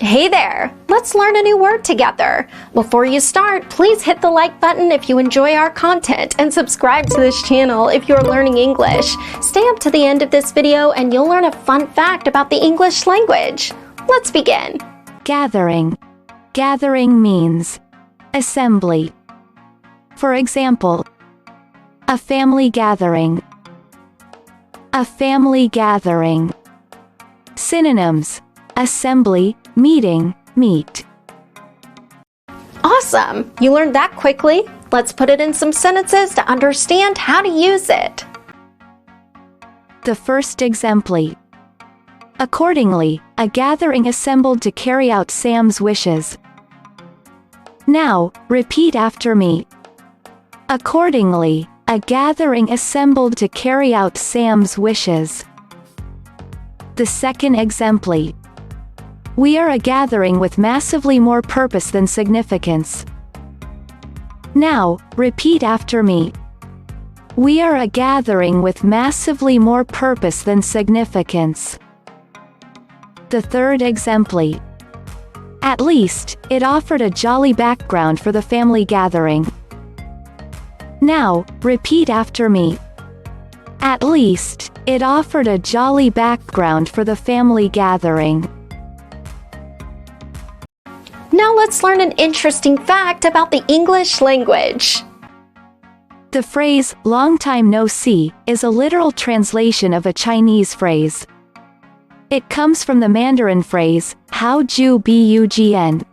Hey there! Let's learn a new word together. Before you start, please hit the like button if you enjoy our content and subscribe to this channel if you're learning English. Stay up to the end of this video and you'll learn a fun fact about the English language. Let's begin. Gathering. Gathering means assembly. For example, a family gathering. A family gathering. Synonyms: assembly, meeting, meet. Awesome! You learned that quickly. Let's put it in some sentences to understand how to use it. The first exemplar. Accordingly, a gathering assembled to carry out Sam's wishes. Now, repeat after me. Accordingly, a gathering assembled to carry out Sam's wishes. The second exemplar. We are a gathering with massively more purpose than significance. Now, repeat after me. We are a gathering with massively more purpose than significance. The third exemplar. At least, it offered a jolly background for the family gathering. Now, repeat after me. At least, it offered a jolly background for the family gathering. Now let's learn an interesting fact about the English language. The phrase, long time no see, is a literal translation of a Chinese phrase. It comes from the Mandarin phrase, how ju bugn.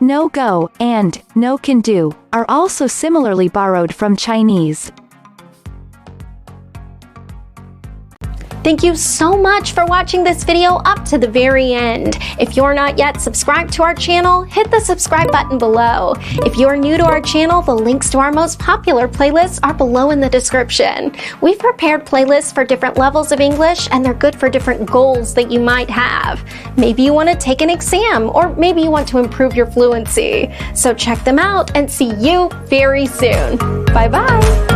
No go, and, no can do, are also similarly borrowed from Chinese. Thank you so much for watching this video up to the very end. If you're not yet subscribed to our channel, hit the subscribe button below. If you're new to our channel, the links to our most popular playlists are below in the description. We've prepared playlists for different levels of English, and they're good for different goals that you might have. Maybe you want to take an exam, or maybe you want to improve your fluency. So check them out and see you very soon. Bye-bye.